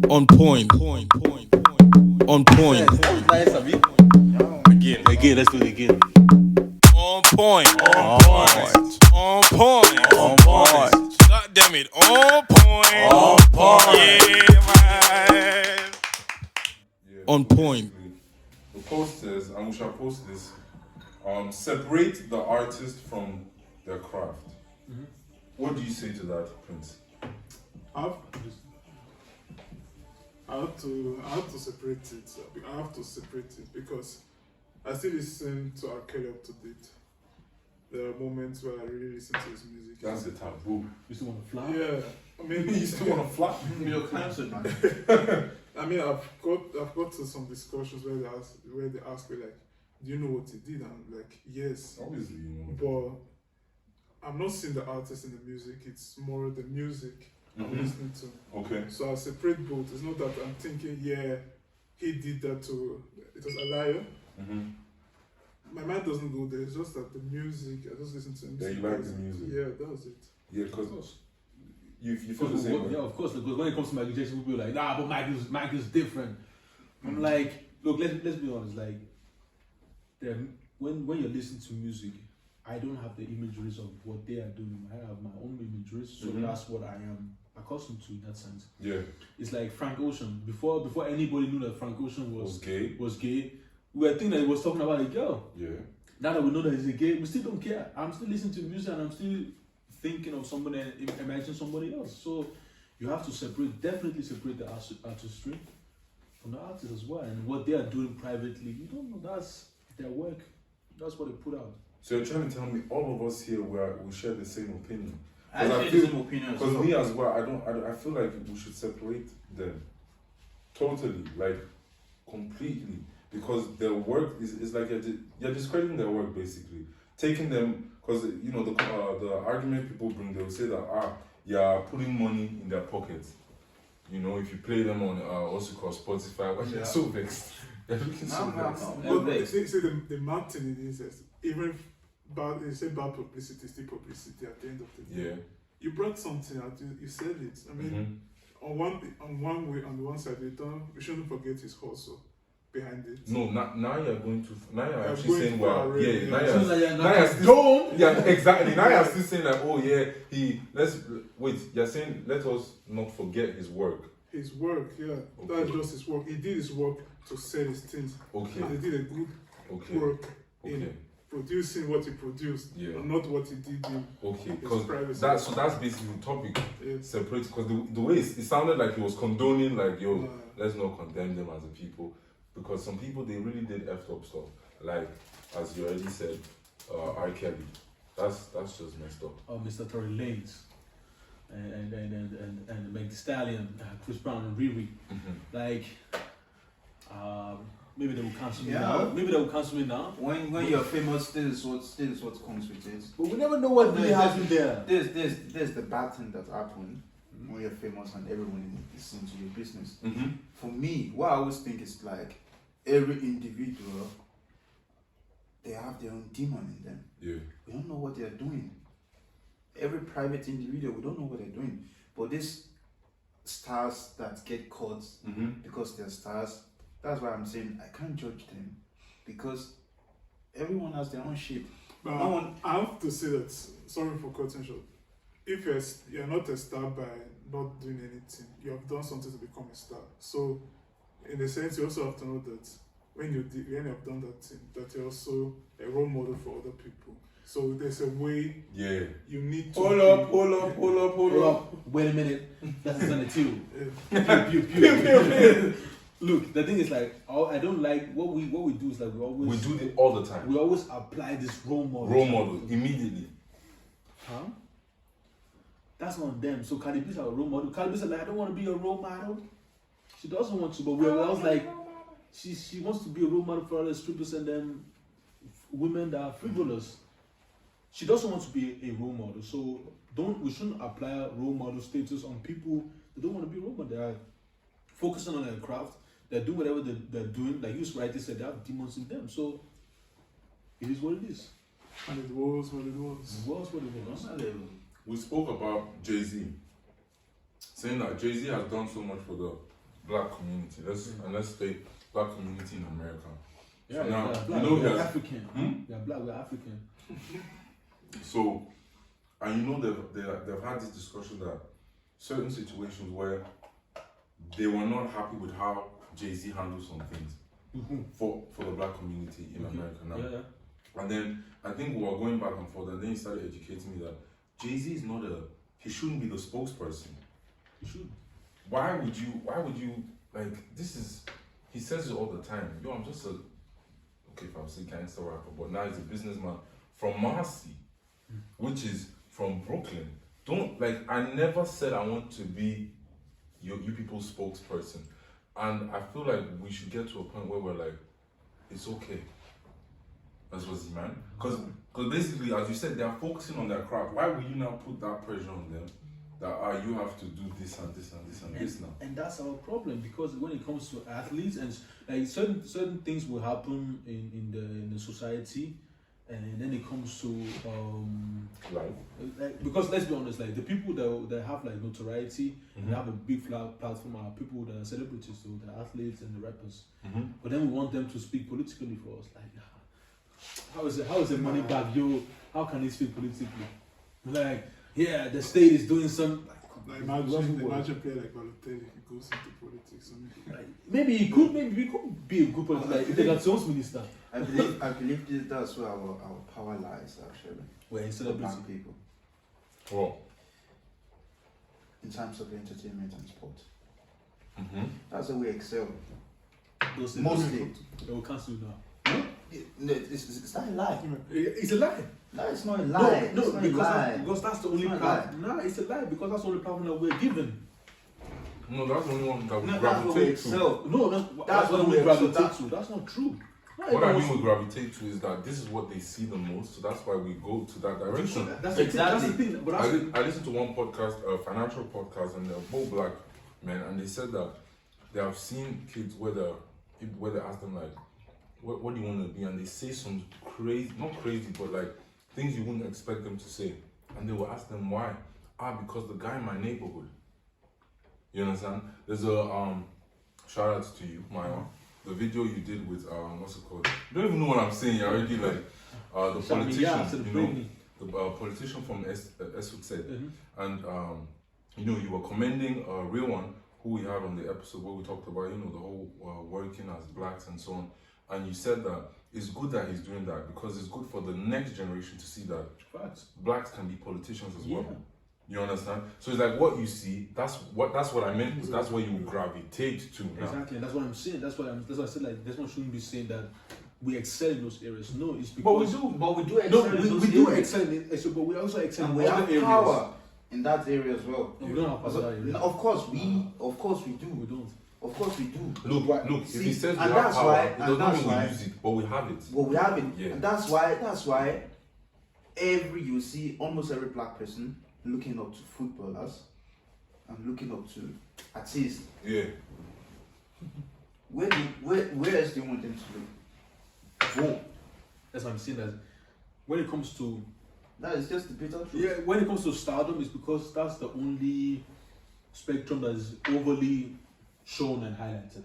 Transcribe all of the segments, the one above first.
On point. On point. Nice, Abi. Again, let's do it again. On point. On point. God damn it. On point. Yeah, man. On point. The post says, and we shall post this, separate the artist from their craft. Mm-hmm. What do you say to that, Prince? I have to separate it. I have to separate it because I still listen to R. Kelly up to date. There are moments where I really listen to his music. That's a taboo. You still want to fly? Yeah, I mean, You still want to flap? You're cancelled, man. I mean, I've got to some discussions where they ask me like, "Do you know what he did?" And I'm like, "Yes." Obviously, you know. But I'm not seeing the artist in the music. It's more the music I'm listening to. Okay. So I separate both. It's not that I'm thinking, yeah, he did that to. It was a liar. Mm-hmm. My mind doesn't go there. It's just that the music. I just listen to him. Yeah, you like the music. Yeah, that was it. Yeah, because you feel the same way. Yeah, of course. Because when it comes to Michael Jackson, people are like, nah, but Michael's different. I'm like, look, let's be honest. Like, when you're listening to music, I don't have the imageries of what they are doing. I have my own imageries, so that's what I am accustomed to in that sense. Yeah. It's like Frank Ocean. Before anybody knew that Frank Ocean was gay, we were thinking that he was talking about a girl. Yeah. Now that we know that he's a gay, we still don't care. I'm still listening to music and I'm still thinking of somebody and imagining somebody else. So you have to definitely separate the artistry from the artist as well. And what they are doing privately, you don't know, that's their work. That's what they put out. So you're trying to tell me all of us here we share the same opinion? I share the same opinion. Because me as well, I feel like we should separate them totally, like completely, because their work is like you're discrediting their work basically, taking them, because you know the argument people bring, they'll say that you're putting money in their pockets. You know, if you play them on what's it called, Spotify, they're so vexed. They're looking so vexed. But see the mad thing is even if they say bad publicity, still publicity at the end of the day. Yeah. You brought something out, you said it. I mean, on one side, we shouldn't forget his hustle behind it. No, now you're actually going saying, for well, a raid, yeah, yeah. now you're still, yeah, exactly. Now you're still saying like, oh yeah, you're saying let us not forget his work. His work, yeah, Okay. that's just his work. He did his work to sell his things. Okay. And he did a good work in producing what he produced, and not what he did in his privacy. That's basically the topic. Yeah. Separate, because the way it sounded like he was condoning, like, yo, let's not condemn them as a people, because some people, they really did effed up stuff, like as you already said, R. Kelly. That's just messed up. Oh, Mr. Tory Lanez and Meg Thee Stallion, Chris Brown and Riri. Like, maybe they will cancel me now. Maybe they will cancel me now. When you're famous, this is what comes with it. But we never know what really happened there. There's the bad thing that happened when you're famous and everyone is into your business. For me, what I always think is like every individual, they have their own demon in them. Yeah. We don't know what they're doing. Every private individual, we don't know what they're doing. But these stars that get caught because they're stars, that's why I'm saying I can't judge them, because everyone has their own shit. But I have to say that, sorry for cutting short, if you're not a star by not doing anything, you have done something to become a star. So in a sense, you also have to know that when you have done that thing, that you're also a role model for other people. So there's a way you need to Hold up. Wait a minute. That's a two. Pew. Look, the thing is like, I don't like what we do is like we do it all the time. We always apply this role model. Immediately. Huh? That's on them. So Cardi B's our role model. Cardi B's like, I don't want to be a role model. She doesn't want to, but we're always like, she wants to be a role model for other strippers and then women that are frivolous. She doesn't want to be a role model. So we shouldn't apply role model status on people that don't want to be role model. They are focusing on their craft. They're doing whatever they're doing. Like you rightly said, they have demons in them. So it is what it is. And it was what it was. It was what it was. We spoke about Jay-Z, saying that Jay-Z has done so much for the black community. Let's say black community in America. Yeah, So now, black, you know, we're there's- African. Yeah, black, we're African. So, and you know they've had this discussion that certain situations where they were not happy with how Jay-Z handles some things for the black community in America now. Yeah. And then I think we were going back and forth, and then he started educating me that Jay-Z is not he shouldn't be the spokesperson. You should. Why would you like this is he says it all the time. Yo, I'm just if I would say gangster rapper, but now he's a businessman from Marcy, which is from Brooklyn. I never said I want to be you people's spokesperson. And I feel like we should get to a point where we're like, it's okay. That's what's man. Because basically, as you said, they are focusing on their craft. Why will you now put that pressure on them that you have to do this and this and this and this now? And that's our problem, because when it comes to athletes and like certain things will happen in the society, and then it comes to like, because let's be honest, like the people that have like notoriety and have a big platform are people that are celebrities, so the athletes and the rappers. But then we want them to speak politically for us. Like, how is the money back, yo? How can they speak politically? Like, yeah, the state is doing some. Like imagine play like Balotelli, he goes into politics. Like, maybe we could be a good politician, like integrations minister. I believe that's where our power lies, actually. Where For instead of black people, Well, in terms of entertainment and sport. That's where we excel. Mostly. They will cancel you now. No, it's not a lie. It's a lie. No, it's not a lie. No, it's not a lie. because that's the only It's not a part. No, it's a lie because that's the only platform that we're given. no, that's the only one that we No, that's where we gravitate to. excel. No, that's what we gravitate to. That's not true. Not What I everyone mean with wants gravitate to is that this is what they see the most, so that's why we go to that direction. to- That's the thing. But that's I listened to one podcast, a financial podcast, and they're both black men, and they said that they have seen kids where they ask them like, what do you want to be? And they say some crazy, not crazy, but like things you wouldn't expect them to say. And they will ask them why. Because the guy in my neighborhood. You understand? There's a shout out to you, Maya. The video you did with what's it called? You don't even know what I'm saying. You're already like the politician, you know, the politician from Esut and you know, you were commending a real one who we had on the episode where we talked about, you know, the whole working as blacks and so on. And you said that it's good that he's doing that because it's good for the next generation to see that blacks can be politicians as well. You understand? So it's like what you see. That's what I meant. That's what you gravitate to. Now. Exactly. That's what I'm saying. That's why I said like this one shouldn't be saying that we excel in those areas. No, it's because But we do excel in those we do areas. excel in it, but we also excel And in we other have areas. power in that area as well. No, we don't have power in that area. Of course we do. We don't. Of course we do. Look. See, If he says we and have that's power, why- it and doesn't that's mean we why- use it, but we have it. Well, we have it. Yeah. And that's why you see almost every black person looking up to footballers and looking up to artists. Yeah. Where else do you want them to look? That's what I'm saying. That when it comes to That is just the bitter truth. yeah, when it comes to stardom, it's because that's the only spectrum that is overly shown and highlighted.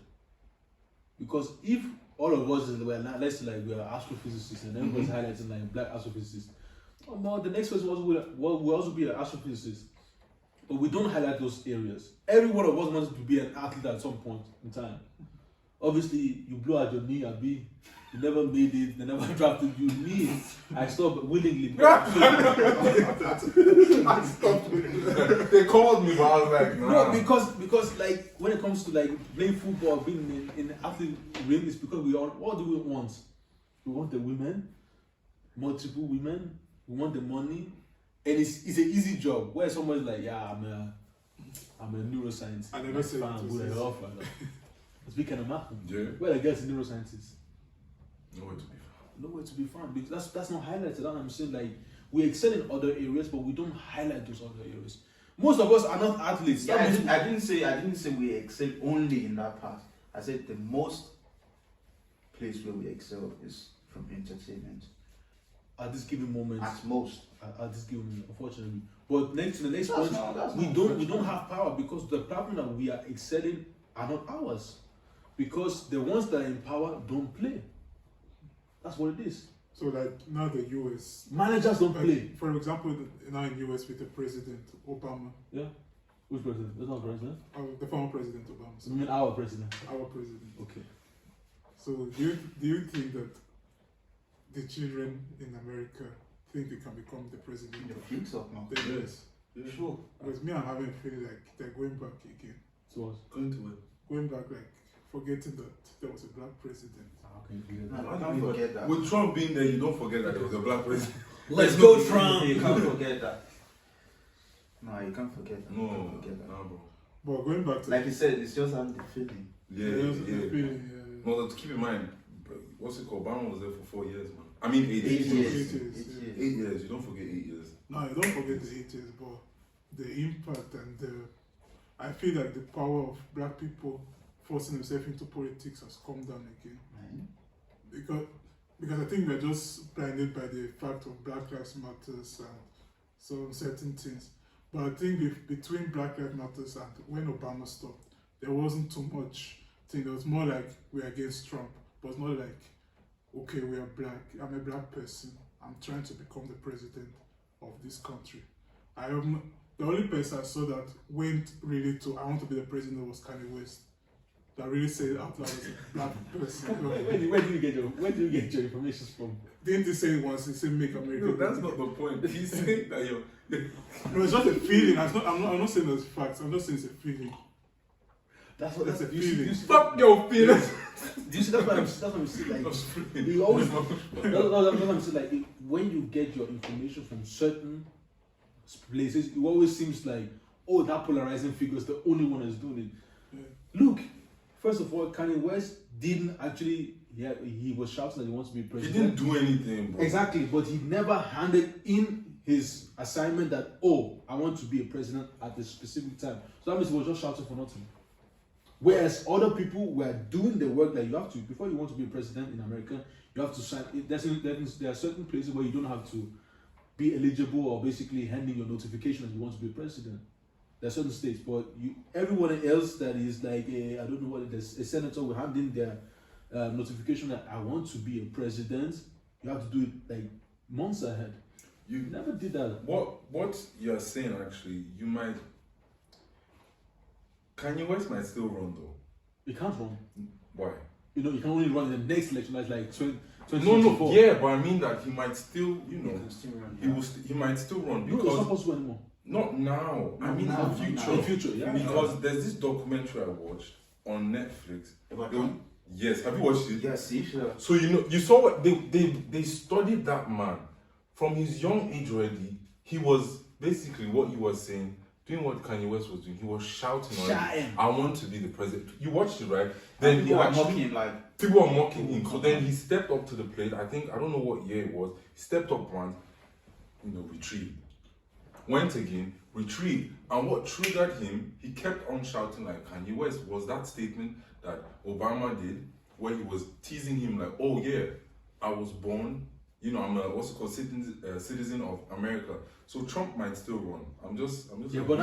Because if all of us let's say like we are astrophysicists and everybody's highlighting like black astrophysicists, the next person will also be an astrophysicist. But we don't highlight those areas. Every one of us wants to be an athlete at some point in time. Obviously, you blow out your knee and you never made it, they never drafted you. Me, I stopped willingly. I stopped. They called me, but I was like, nah. No, because like when it comes to like playing football, being in the athlete ring, it's because what do we want? We want the women, multiple women. We want the money, and it's an easy job. Where someone's like, yeah, I'm a neuroscientist. I never said I'm it good was at all. Speaking of math, Yeah. where I get neuroscientists. Nowhere to be found. Nowhere to be found because that's not highlighted. And I'm saying like we excel in other areas, but we don't highlight those other areas. Most of us are not athletes. Yeah, I didn't say we excel only in that part. I said the most place where we excel is from entertainment. At this given moment, At most. at this given moment, unfortunately. But the next That's point, not we don't have power because the platform that we are excelling are not ours. Because the ones that are in power don't play. That's what it is. So like now the US Managers don't play. For example, now in US with the president Obama, Yeah. Which president? That's not president. the former president Obama. You mean our president? Our president. Okay. So do you think that the children in America think they can become the president You of think so? No. the US? Sure. Because me, I'm having a feeling like they're going back again. So what? Going to it. Going back, like forgetting that there was a black president. How can you forget No, that? I can't forget that. With Trump being there, you don't forget that there was a black president. Let's go, Trump! You can't forget that. No, you can't forget that. You No, can't forget that. no, bro. But going back to Like you said, it's just having the feeling. Yeah, there's a yeah. feeling, yeah. No, to keep in mind, what's it called? Obama was there for 4 years, man. I mean, 8 8 years. years. 8 years, 8 yeah. years. 8 years. You don't forget 8 years. No, you don't forget the 8 years, but the impact and I feel like the power of black people forcing themselves into politics has come down again. Right. Because I think we're just blinded by the fact of Black Lives Matters and some certain things. But I think between Black Lives Matters and when Obama stopped, there wasn't too much thing. It was more like we're against Trump, but it's not like, okay, we are black. I'm a black person. I'm trying to become the president of this country. The only person I saw that went really to I want to be the president was Kanye West. That really said it out loud as a black person. Where do you get your information from? Didn't he say it once? He said make America No, great that's not the point. He's saying that you're. No, it's just a feeling. I'm not saying it's facts. I'm just saying it's a feeling. That's what That's a you see- feeling. you see- Fuck your feelings. Do you see that's what I'm saying? Like you always that's what I'm saying. Like when you get your information from certain places, it always seems like, oh, that polarizing figure is the only one that's doing it. Yeah. Look, first of all, Kanye West didn't actually. Yeah, he was shouting that he wants to be He president. didn't do anything, bro. Exactly, but he never handed in his assignment that, oh, I want to be a president at a specific time. So that means he was just shouting for nothing. Whereas other people were doing the work that you have to, before you want to be a president in America, you have to sign. There are certain places where you don't have to be eligible or basically handing your notification that you want to be a president. There are certain states, but everyone else that is like, I don't know what it is, a senator will hand in their notification that I want to be a president. You have to do it like months ahead. You never did that. What you're saying actually, you might. Kanye West might still run though. You can't run. Why? You know, you can only run in the next election. That's like 2024. No, yeah, but I mean that he might still, you know, can still run, he yeah. will. He might still run No, it's because not possible anymore. not now. I mean Now, in the future. In the future, yeah. Because there's this documentary I watched on Netflix. About They- Trump? Yes, have you watched it? Yeah, see, sure. So you saw what they studied that man from his young age already. He was basically what you were saying, doing what Kanye West was doing. He was shouting on Shouting. I want to be the president. You watched it, right? Then Then he people are actually mocking him like, people are mocking him. So then he stepped up to the plate. I don't know what year it was. He stepped up once, retrieved. Went again, retrieved. And what triggered him, he kept on shouting like Kanye West, was that statement that Obama did, where he was teasing him like, oh yeah, I was born, I'm a citizen of America. So Trump might still run. I'm just Yeah, but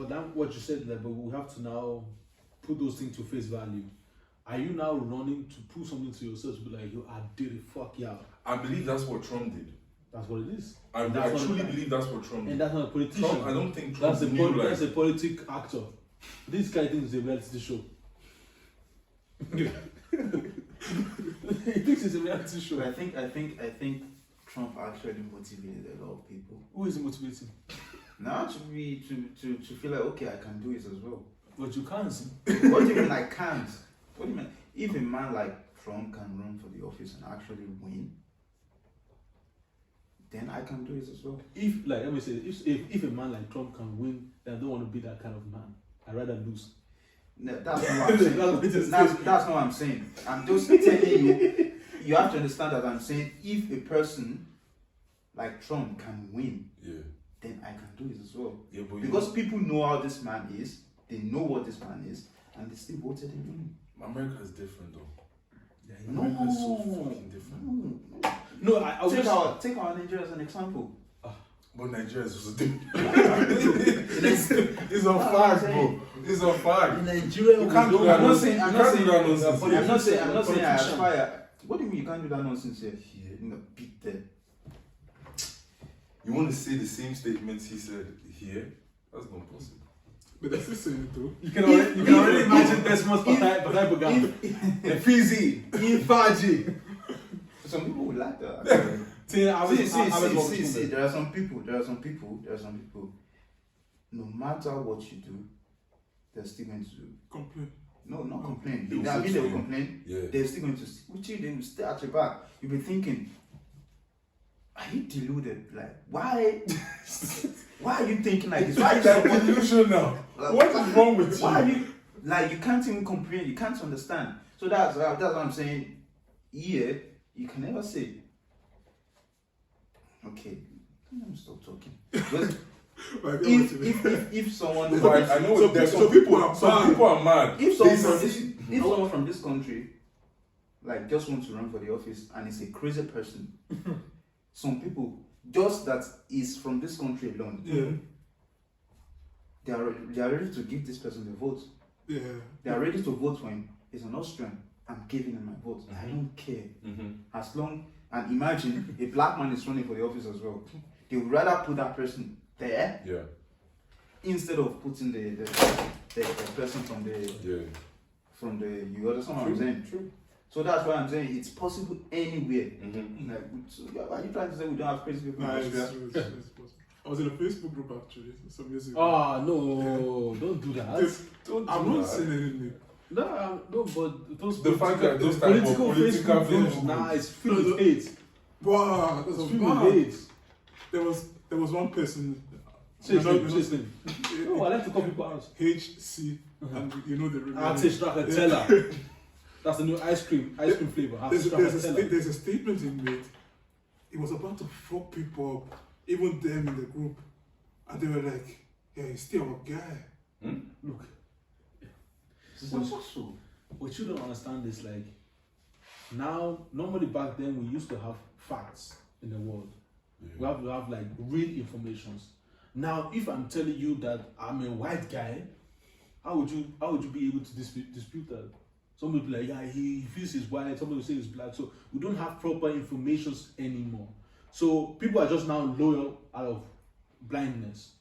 that what you said, like, but we have to now put those things to face value. Are you now running to prove something to yourself to be like, yo, I did it, fuck yeah? I believe that's what Trump did. That's what it is. I That's truly not- believe that's what Trump And did. that's not a politician. Trump, I don't think Trump That's knew that's a politic actor. This guy thinks it's a reality show. He thinks it's a reality show. but I think Trump actually motivated a lot of people. Who is he motivating? Now to feel like, okay, I can do it as well. But you can't. What do you mean I can't? What do you mean? If a man like Trump can run for the office and actually win, then I can do it as well. If a man like Trump can win, then I don't want to be that kind of man. I'd rather lose. No, that's not what I'm saying. That's not what I'm saying. I'm just telling you, you have to understand that I'm saying if a person like Trump can win, Yeah. then I can do it as well. Yeah, but Because people know how this man is, they know what this man is, and they still voted him in. America is different though. Yeah, America is so fucking different. No, I Take our Nigeria as an example. But Nigeria is also different. It's a fact, bro. It's a fact. In Nigeria, You we can't do don't that I'm not know- saying. I'm You not can't saying. do that nonsense. I'm not saying I Politician. aspire. What do you mean you can't do that nonsense here? In the beat there. You want to say the same statements he said here? That's not possible. But they're still saying it though. You can already imagine Desmond's Bataibogan. The Fizzy, Infaji. Some people would like that. See, there are some people. No matter what you do, they're still going to Complain. no, not complain. They will I mean, fix they will you. complain. Yeah. They're still going to stick with you. They will stay at your back. You'll be thinking, are you deluded? Like, why? Why are you thinking like this? Why are you Like supporting? delusional. What is wrong with Why are you? you like you can't even comprehend? You can't understand. So that's what I'm saying. Here, you can never say. Okay, let me stop talking. Because Like, if someone No, I know Some there's people are some mad. people are mad. if someone They from see- this if someone from this country like just wants to run for the office and is a crazy person, some people just that is from this country alone, yeah, they are ready to give this person the vote. yeah. They are ready to vote for him. He's an Austrian. I'm giving him my vote. I don't care. As long and imagine a black man is running for the office as well. They would rather put that person there Yeah, instead of putting the person from the you understand what I'm saying? True. So that's why I'm saying it's possible anywhere. Mm-hmm. Like, so, are you trying to say we don't have crazy people in Nah, Austria? it's possible. I was in a Facebook group actually some years ago. Ah, no, don't do that. Don't I'm do not that. saying anything. No, but those The fact that those type of political political Facebook groups, Facebook nah, groups. it's filled with hate. Wow, that's It's a filled with bad. hate. There was one person. Say his We're name, not- say his name. No, I like to call people out. HC, and you know the real name. Artist Strache, tell her. That's the new ice cream flavor. There's Artist Strache, tell her. there's a statement he made. He was about to fuck people up, even them in the group, and they were like, "Yeah, he's still our guy." Look, So, what you don't understand is like, now, normally back then we used to have facts in the world. We have to have like real informations. Now, if I'm telling you that I'm a white guy, how would you be able to dispute that? Somebody will be like, yeah, he feels he's white. Somebody will say he's black. So we don't have proper information anymore. So people are just now loyal out of blindness.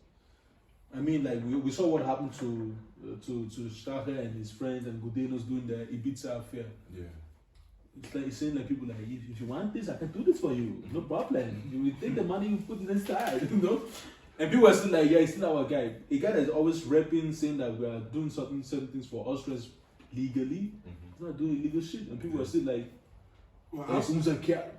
I mean, like we saw what happened to Strache and his friends and Gudenos doing the Ibiza affair. Yeah. It's like saying like people like, if you want this, I can do this for you. No problem. You will take the money, you put it inside, you know? And people are still like, yeah, he's still our guy. A guy that's always repping, saying that we are doing certain things for Austrians legally. He's not doing illegal shit. And people are still like, Well, oh, after- care.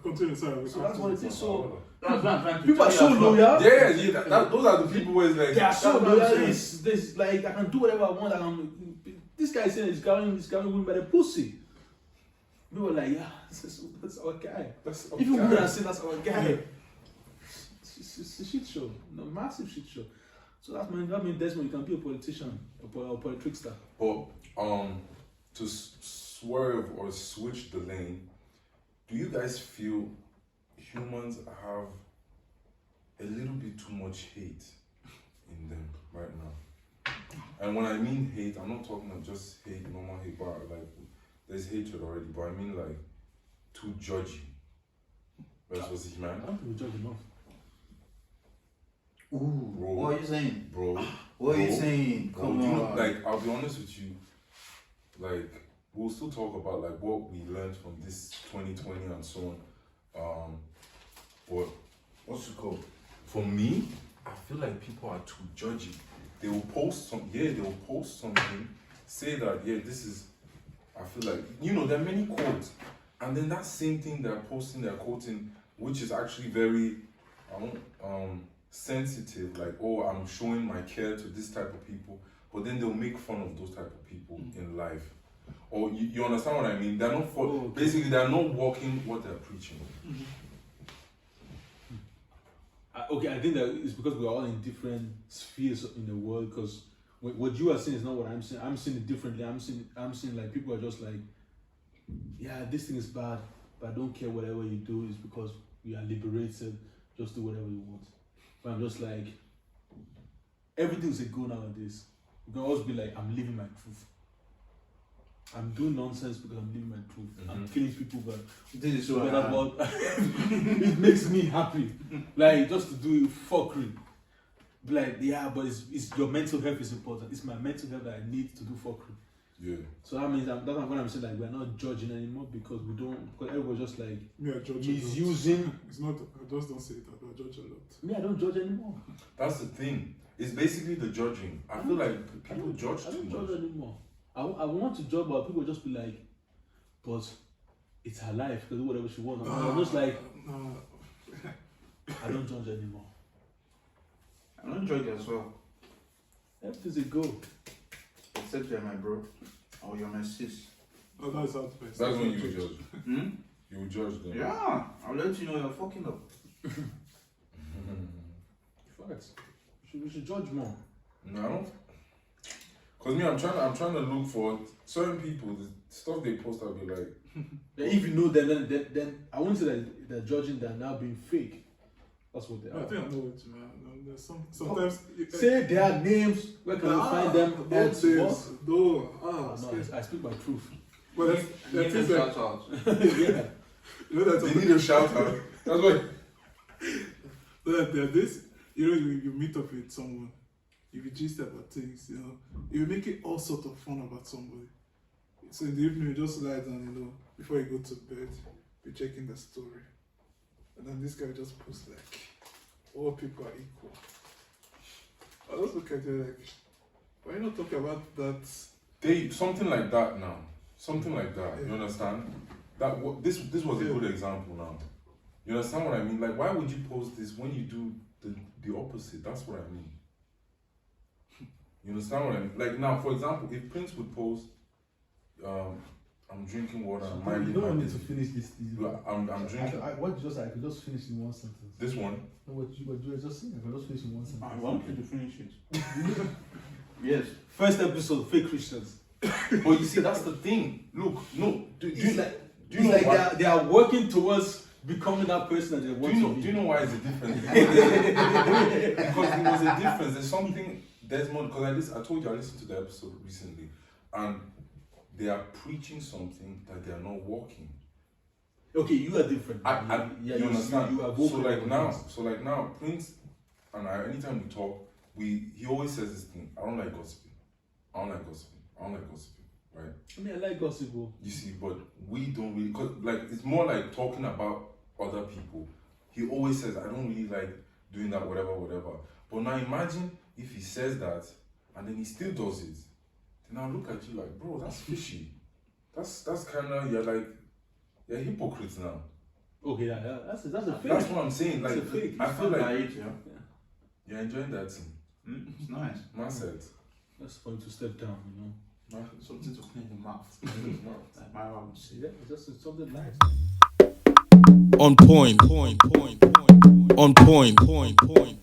continue, sorry. So that's what it is. So that's what I'm trying to people are tell so you as well. loyal. Yeah, those are the people where it's like They are so that's what I'm loyal. saying. This like I can do whatever I want. This guy is saying he's carrying women by the pussy. We were like, yeah, that's our guy. That's Even okay. women are saying that's our guy. It's a shit show, no, massive shit show. So that means Desmond, you can be a politician or a trickster. But to swerve or switch the lane, do you guys feel humans have a little bit too much hate in them right now? And when I mean hate, I'm not talking about just hate, normal hate, but like there's hatred already. But I mean like too judgy versus I humanity. don't think we judge enough. Ooh, Bro. what are you saying? Bro, What are you Bro. saying? bro, Come do you know, on. like I'll be honest with you, like we'll still talk about like what we learned from this 2020 and so on. But what's it called? For me, I feel like people are too judgy. They will post something, say that this is. I feel like there are many quotes, and then that same thing they're posting, they're quoting, which is actually very, sensitive. Like, oh, I'm showing my care to this type of people, but then they'll make fun of those type of people in life. Or you understand what I mean? They're not basically they're not walking what they're preaching. Okay, I think that it's because we're all in different spheres in the world. Because what you are saying is not what I'm saying. I'm seeing it differently. I'm seeing like people are just like, yeah, this thing is bad, but I don't care whatever you do. It's because we are liberated. Just do whatever you want. But I'm just like, everything's a go nowadays. You can always be like, I'm living my truth. I'm doing nonsense because I'm living my truth. I'm killing people, but This is what that's what it makes me happy. Like just to do fuckery. Be like, yeah, but it's your mental health is important. It's my mental health that I need to do fuckery. Yeah. So that means that's what I'm saying. Like we're not judging anymore because we don't. Because everyone's just like Me, I judge he's a lot. using. It's not. I just don't say it. I judge a lot. Me, I don't judge anymore. That's the thing. It's basically the judging. I feel like people judge I too don't much. judge anymore. I want to judge, but people just be like, but it's her life. She can do whatever she wants. I'm just like, I don't judge anymore. I don't judge as well. Everything's a go. Except you're my bro. Or you're my sis. Oh, that's out best. That's when you judge. Hmm? You will judge them. Yeah. I'll let you know you're fucking up. Facts. We should judge more. No, I don't. Cause me, I'm trying to look for certain people. The stuff they post, I'll be like, Yeah, if you know them, then I won't say that they're judging. They're now being fake. That's what they I are. think I know what you mean. There's sometimes. Say their names. Where can we find them? Those days. No, I speak my truth. But You that's need things to like. shout out. Yeah. You know that's they need a shout out. That's why. There's this. You know, you meet up with someone. You gist about things. You know, you make it all sort of fun about somebody. So in the evening, you just lie down. You know, before you go to bed, be checking the story, and then this guy just posts like, all people are equal. I just look at you like, why not talk about that? Something like that now. Something like that. Yeah. You understand? This was a good example now. You understand what I mean? Like, why would you post this when you do the opposite? That's what I mean. You understand what I mean? Like now, for example, if Prince would post, I'm drinking water. I'm minding You don't my want me to business. finish this. I'm drinking What you just I could just finish in one sentence. this one. No, what you were just saying, I could just finish in one sentence. I want you to finish it. Yes. First episode, fake Christians. But you see, that's the thing. Look, no. Do you know like why? they are working towards becoming that person that they want to be. Do you know why it's a difference? Because it was a difference. There's something. There's more. Because I told you I listened to the episode recently, and they are preaching something that they are not walking. Okay, you are different. You understand? You are so like now, Prince and I, anytime we talk, he always says this thing. I don't like gossiping. Right? I mean, I like gossip. You see, but we don't really, cause like it's more like talking about other people. He always says, I don't really like doing that, whatever. But now imagine if he says that and then he still does it. Then I'll look at you like, bro, that's fishy. That's kind of, you're hypocrites now. Okay, yeah, that's a fake. That's what I'm saying. Like, It's a fake. I feel like Yeah. you're enjoying that thing. It's nice. Man said. That's for him to step down, you know. Something to clean the mouth. Like my mom would say. Yeah, it's just something nice. On point. On point.